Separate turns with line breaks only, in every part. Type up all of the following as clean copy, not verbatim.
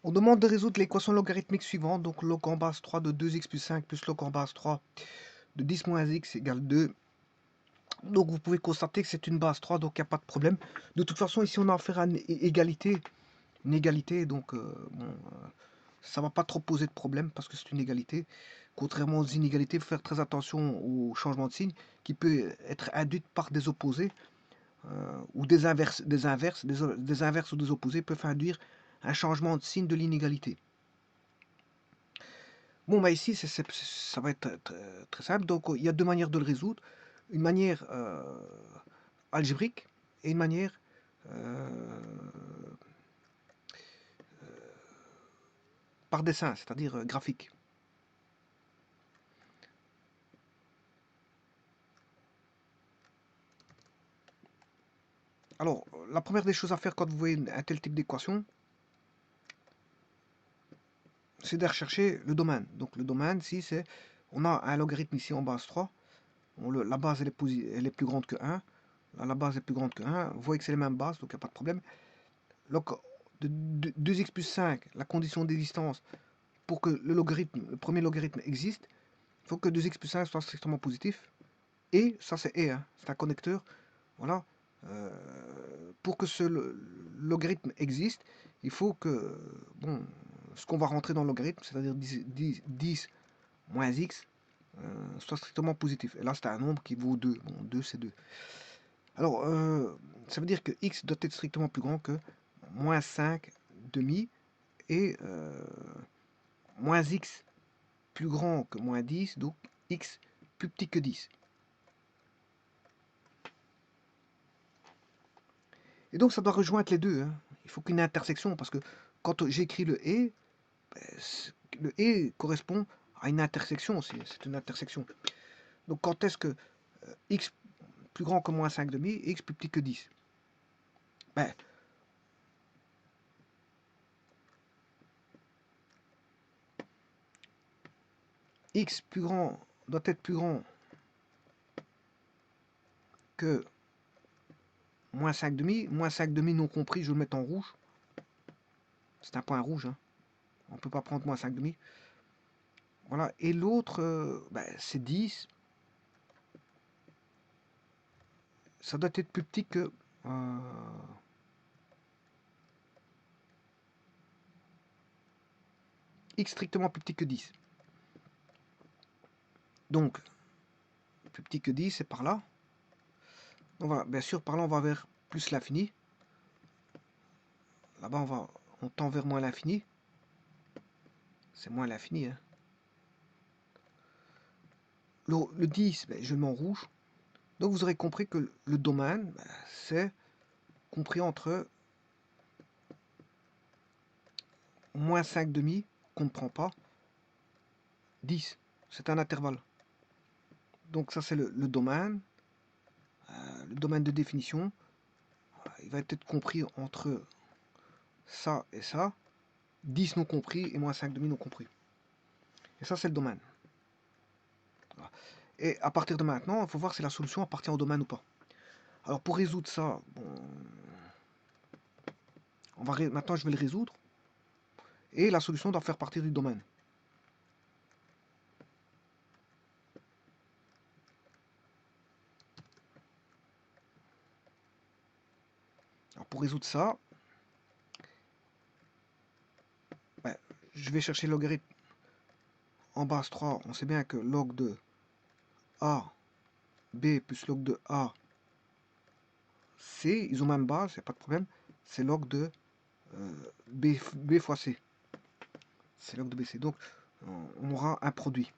On demande de résoudre l'équation logarithmique suivante, donc log en base 3 de 2x plus 5 plus log en base 3 de 10 moins x égale 2. Donc vous pouvez constater que c'est une base 3, donc il n'y a pas de problème. De toute façon, ici on a affaire à une égalité, donc ça va pas trop poser de problème parce que c'est une égalité. Contrairement aux inégalités, il faut faire très attention au changement de signe qui peut être induit par des opposés ou des inverses, des inverses ou des opposés peuvent induire un changement de signe de l'inégalité. Bon, bah ici, ça va être très simple. Donc, il y a deux manières de le résoudre. Une manière algébrique et une manière par dessin, c'est-à-dire graphique. Alors, la première des choses à faire quand vous voyez un tel type d'équation, c'est de rechercher le domaine. Donc, le domaine, si c'est, on a un logarithme ici en base 3, la base elle est plus grande que 1, là, la base est plus grande que 1, vous voyez que c'est les mêmes bases, donc il n'y a pas de problème. Donc, de 2x plus 5, la condition d'existence, pour que le premier logarithme existe, il faut que 2x plus 5 soit strictement positif. Et, ça c'est et, hein, c'est un connecteur, voilà. Euh, pour que ce logarithme existe, il faut que, bon, ce qu'on va rentrer dans le logarithme, c'est-à-dire 10 moins x, soit strictement positif. Et là, c'est un nombre qui vaut 2. Bon, 2, c'est 2. Alors, ça veut dire que x doit être strictement plus grand que moins 5 demi et moins x plus grand que moins 10, donc x plus petit que 10. Et donc, ça doit rejoindre les deux, hein. Il faut qu'une intersection, parce que quand j'écris le et correspond à une intersection aussi, c'est une intersection. Donc, quand est-ce que x plus grand que moins 5 demi, x plus petit que 10? Ben, x plus grand doit être plus grand que moins 5 demi. Moins 5 demi non compris, je vais le mettre en rouge. C'est un point rouge, hein. On ne peut pas prendre moins 5 demi. Voilà. Et l'autre, ben, c'est 10. Ça doit être plus petit que... x strictement plus petit que 10. Donc, plus petit que 10, c'est par là. Donc voilà, bien sûr, par là, on va vers plus l'infini. Là-bas, on tend vers moins l'infini. C'est moins l'infini, hein. Le 10, ben, je le mets en rouge. Donc vous aurez compris que le domaine, ben, c'est compris entre moins 5 demi, qu'on ne prend pas, 10. C'est un intervalle. Donc ça, c'est le domaine. Le domaine de définition. Il va être compris entre ça et ça. 10 non compris et moins 5 demi non compris. Et ça, c'est le domaine. Voilà. Et à partir de maintenant, il faut voir si la solution appartient au domaine ou pas. Alors pour résoudre ça, bon, maintenant je vais le résoudre. Et la solution doit faire partie du domaine. Alors pour résoudre ça, ben, je vais chercher le logarithme en base 3. On sait bien que log de A, B plus log de A, C, ils ont même base, il n'y a pas de problème. C'est log de B fois C. C'est log de BC. Donc on aura un produit.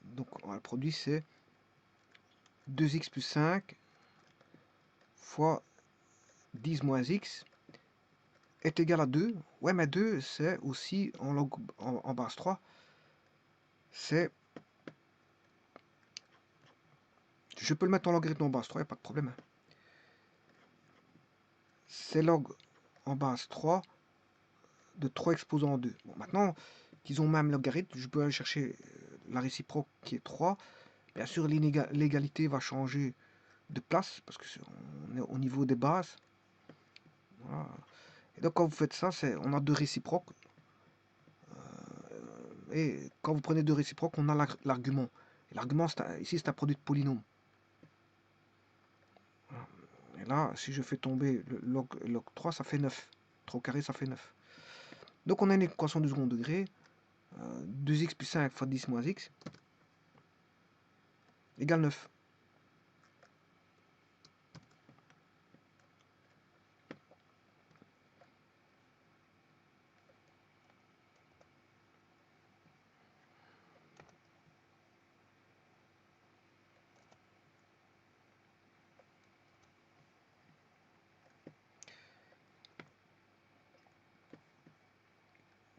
Donc le produit c'est 2x plus 5 fois 10 moins x est égal à 2. Ouais, mais 2 c'est aussi en base 3. C'est... Je peux le mettre en logarithme en base 3, il n'y a pas de problème. C'est log en base 3 de 3 exposant 2. Bon, maintenant qu'ils ont même logarithme, je peux aller chercher la réciproque qui est 3. Bien sûr, l'égalité va changer de place parce qu'on est au niveau des bases. Voilà. Et donc quand vous faites ça, on a deux réciproques. Et quand vous prenez deux réciproques, on a l'argument. L'argument, ici, c'est un produit de polynôme. Et là, si je fais tomber le log 3, ça fait 9. 3 au carré, ça fait 9. Donc on a une équation du second degré. 2x plus 5 fois 10 moins x égale 9.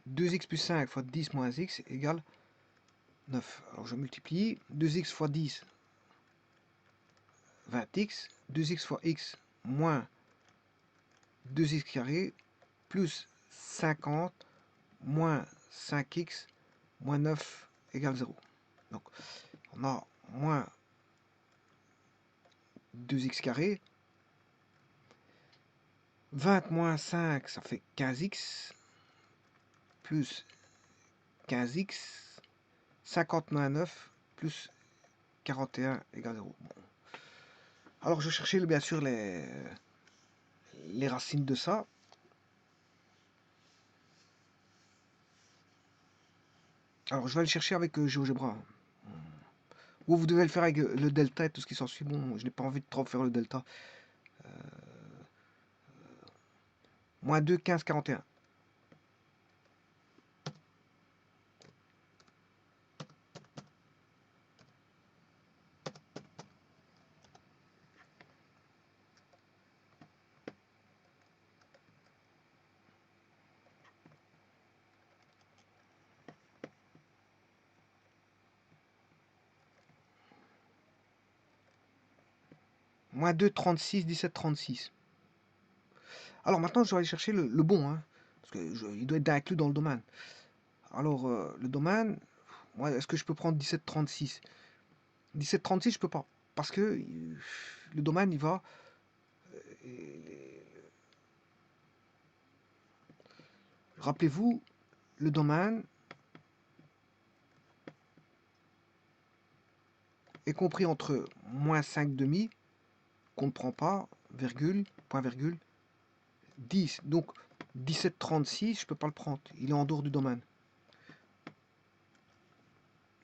Deux x plus 5 fois 10 moins x égale 9. Alors je multiplie. 2x fois 10, 20x. 2x fois x moins 2x carré plus 50 moins 5x moins 9 égale 0. Donc on a moins 2x carré. 20 moins 5, ça fait 15x. Plus 15x. 50 moins 9 plus 41 égale 0. Bon. Alors je cherchais bien sûr les racines de ça. Alors je vais le chercher avec GeoGebra. Ou vous devez le faire avec le delta et tout ce qui s'ensuit. Bon, je n'ai pas envie de trop faire le delta. Moins 2, 15, 41. Moins 2, 36, 17, 36. Alors maintenant, je vais aller chercher le bon. Hein, parce qu'il doit être inclus dans le domaine. Alors, le domaine, est-ce que je peux prendre 17, 36? 17, 36, je peux pas. Parce que le domaine, il va... Rappelez-vous, le domaine est compris entre moins 5 demi, qu'on ne prend pas, virgule, point virgule, 10. Donc 17,36, je ne peux pas le prendre. Il est en dehors du domaine.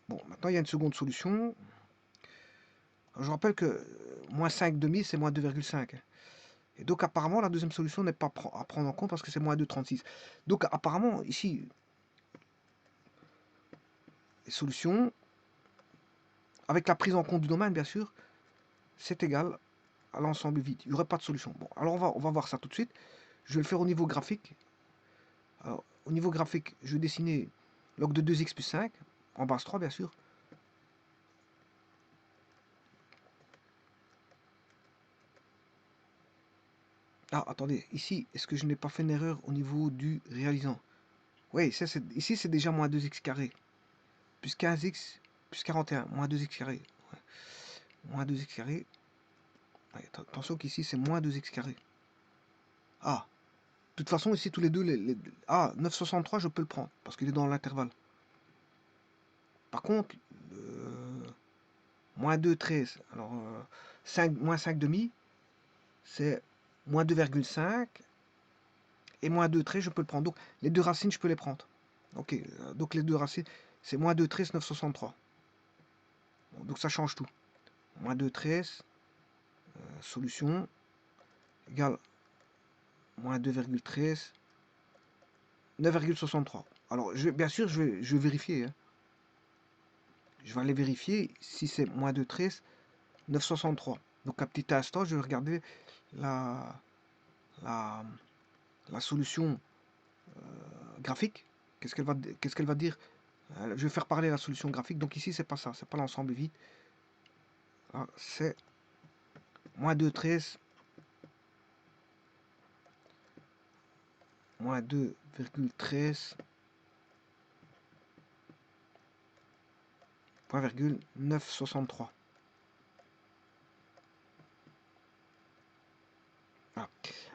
Bon, maintenant il y a une seconde solution. Je rappelle que moins 5 demi, c'est moins 2,5. Et donc apparemment, la deuxième solution n'est pas à prendre en compte parce que c'est moins 2,36. Donc apparemment, ici, les solutions, avec la prise en compte du domaine, bien sûr, c'est égal à l'ensemble vide. Il n'y aurait pas de solution. Bon, alors on va voir ça tout de suite. Je vais le faire au niveau graphique. Alors, au niveau graphique, je vais dessiner log de 2x plus 5, en base 3 bien sûr. Ah, attendez, ici, est-ce que je n'ai pas fait une erreur au niveau du réalisant? Oui, ici c'est déjà moins 2x carré, plus 15x, plus 41, moins 2x carré. Ouais. Moins 2x carré. Ouais, attention qu'ici c'est moins 2x carré. Ah, de toute façon, ici tous les deux, ah, 9,63 je peux le prendre, parce qu'il est dans l'intervalle. Par contre, moins 2, 13. Alors, 5, moins 5 demi, c'est moins 2,5. Et moins 2, 13, je peux le prendre. Donc, les deux racines, je peux les prendre. Ok, donc les deux racines, c'est moins 2, 13, 9,63. Bon, donc, ça change tout. Moins 2, 13, solution, égale moins 2,13, 9,63. Alors, bien sûr, je vais vérifier. Hein. Je vais aller vérifier si c'est moins 2, 13, 9,63. Donc, à petit instant, je vais regarder la, la, la solution graphique. Qu'est-ce qu'elle va dire? Je vais faire parler la solution graphique. Donc ici, c'est pas ça. C'est pas l'ensemble vide. Ah, c'est moins 2, 13, moins 2,13, point virgule 9,63. Voilà.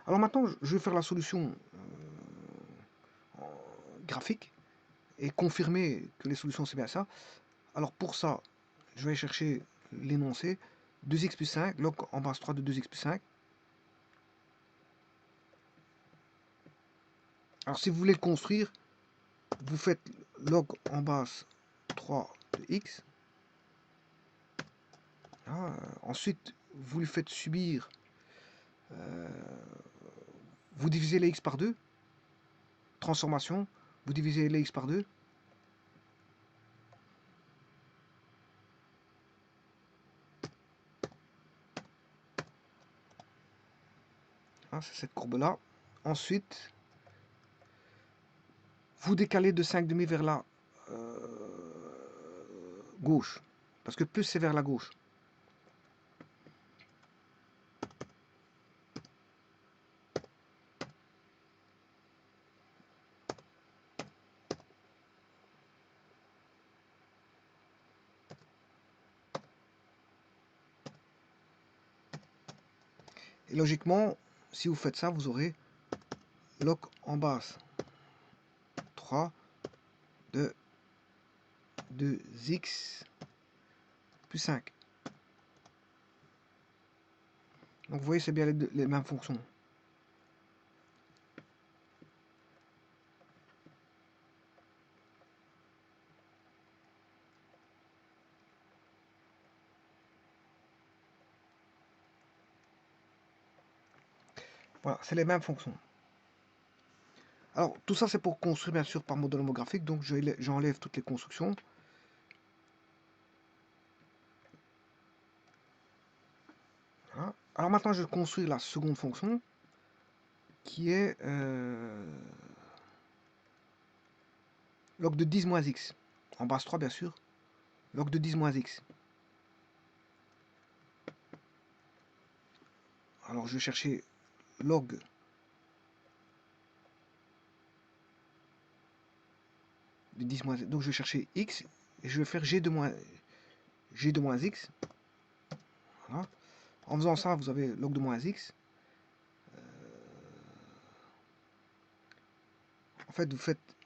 Alors maintenant, je vais faire la solution graphique et confirmer que les solutions c'est bien ça. Alors pour ça, je vais chercher l'énoncé 2x plus 5, log en base 3 de 2x plus 5. Alors si vous voulez le construire, vous faites log en base 3 de x. Ensuite, vous lui faites subir, vous divisez les x par 2, transformation, vous divisez les x par 2. C'est cette courbe-là. Ensuite, vous décalez de 5,5 vers la gauche. Parce que plus c'est vers la gauche. Et logiquement, si vous faites ça, vous aurez log en base 3 de 2x plus 5. Donc vous voyez, c'est bien les mêmes fonctions. Voilà, c'est les mêmes fonctions. Alors, tout ça, c'est pour construire, bien sûr, par modèle homographique. Donc, j'enlève toutes les constructions. Voilà. Alors, maintenant, je vais construire la seconde fonction, qui est log de 10 moins x. En base 3, bien sûr. Log de 10 moins x. Alors, je vais chercher log de 10 moins x. Donc, je vais chercher x, et je vais faire g de moins x. Voilà. En faisant ça, vous avez log de moins x. En fait,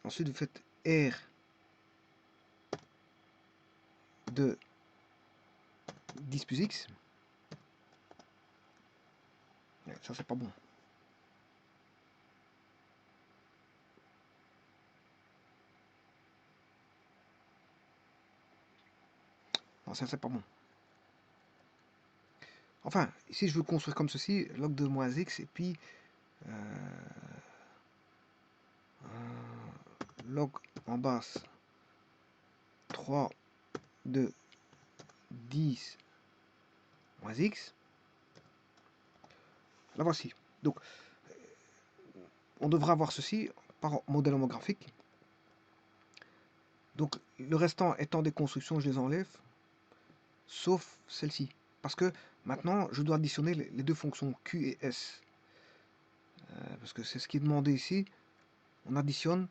ensuite, vous faites r de 10 plus x. Ça, c'est pas bon. Non, ça, c'est pas bon. Enfin, ici, je veux construire comme ceci, log de moins x, et puis log en base 3 de 10 moins x. La voici. Donc, on devra avoir ceci par modèle homographique. Donc, le restant étant des constructions, je les enlève, sauf celle-ci. Parce que maintenant, je dois additionner les deux fonctions Q et S. Parce que c'est ce qui est demandé ici. On additionne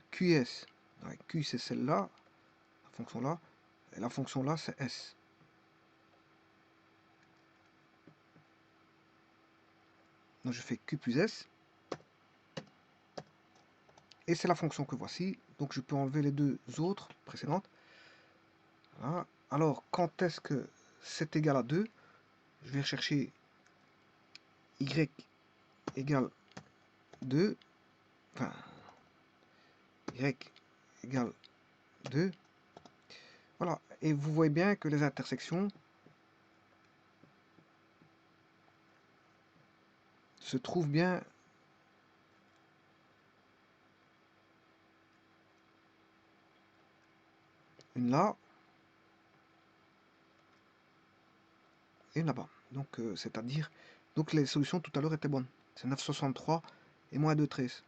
Q et S. Ouais, Q, c'est celle-là, la fonction-là, et la fonction-là, c'est S. Donc, je fais Q plus S. Et c'est la fonction que voici. Donc, je peux enlever les deux autres précédentes. Voilà. Alors, quand est-ce que c'est égal à 2? Je vais chercher y égale 2. Enfin, y égale 2. Voilà. Et vous voyez bien que les intersections se trouvent bien une là et une là-bas. Donc, c'est-à-dire, donc les solutions tout à l'heure étaient bonnes. C'est 9,63 et moins 2,13.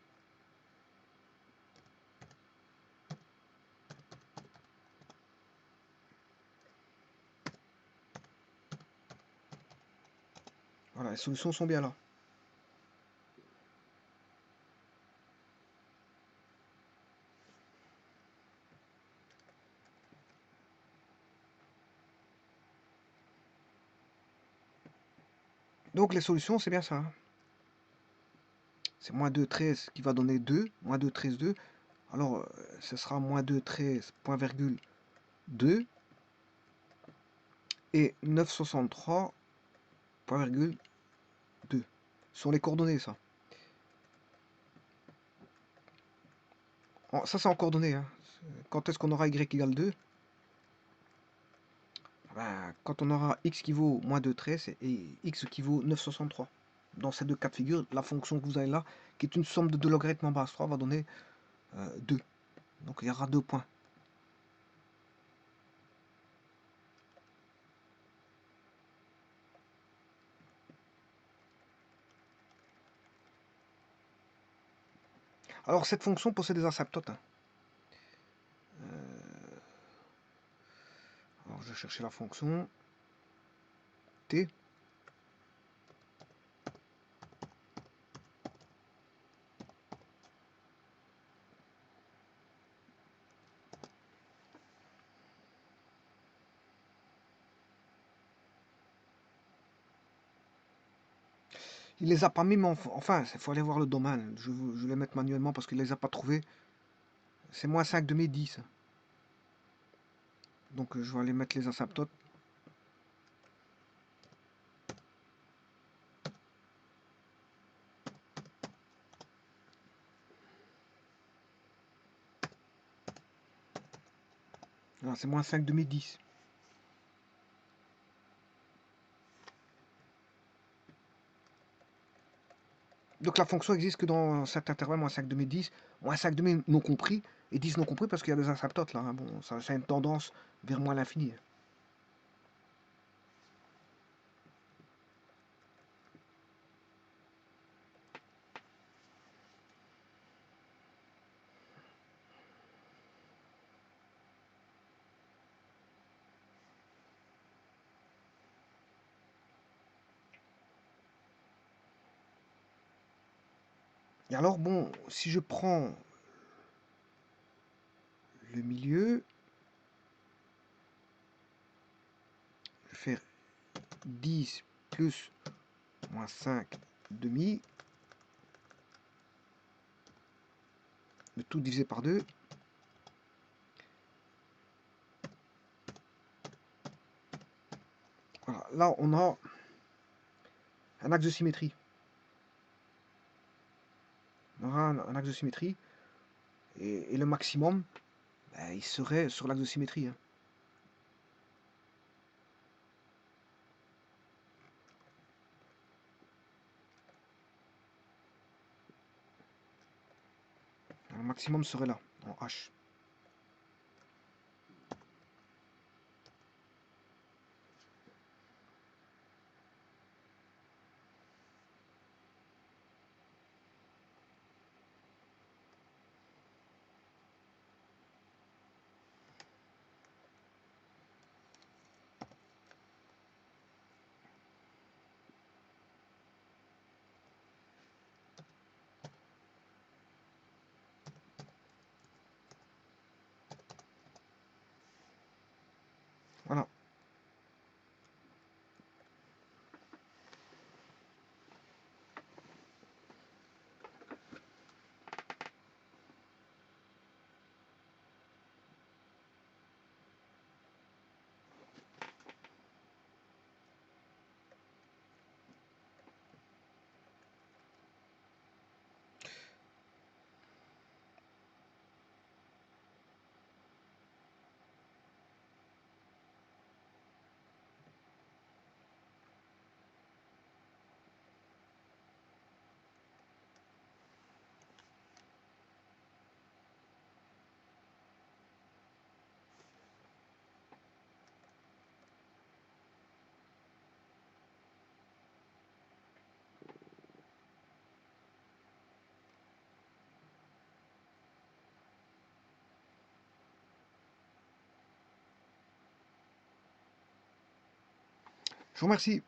Voilà, les solutions sont bien là. Donc les solutions, c'est bien ça. c'est moins 2, 13 qui va donner 2, moins 2, 13, 2. Alors, ce sera moins 2, 13, point virgule 2 et 963, point virgule 2. Ce sont les coordonnées, ça. Ça, c'est en coordonnées. Hein. Quand est-ce qu'on aura y égale 2? Ben, quand on aura x qui vaut moins 2, 13 et x qui vaut 963. Dans ces deux cas de figure, la fonction que vous avez là, qui est une somme de deux logarithmes en base 3, va donner 2. Donc il y aura 2 points. Alors cette fonction possède des asymptotes. Hein. Alors je vais chercher la fonction t. Il les a pas mis, mais enfin, il faut aller voir le domaine. Je vais mettre manuellement parce qu'il les a pas trouvés. C'est moins 5 demi 10. Donc je vais aller mettre les asymptotes. C'est moins 5 demi 10. Donc la fonction existe que dans cet intervalle, moins 5 demi 10, moins 5 demi non compris, et 10 non compris parce qu'il y a des asymptotes là. Hein. Bon, ça a une tendance vers moins l'infini. Et alors, bon, si je prends le milieu, je vais faire 10 plus moins 5 demi, le tout divisé par 2. Voilà, là on a un axe de symétrie. On aura un axe de symétrie, et le maximum, ben, il serait sur l'axe de symétrie. Hein. Le maximum serait là, en H. Voilà. Je vous remercie.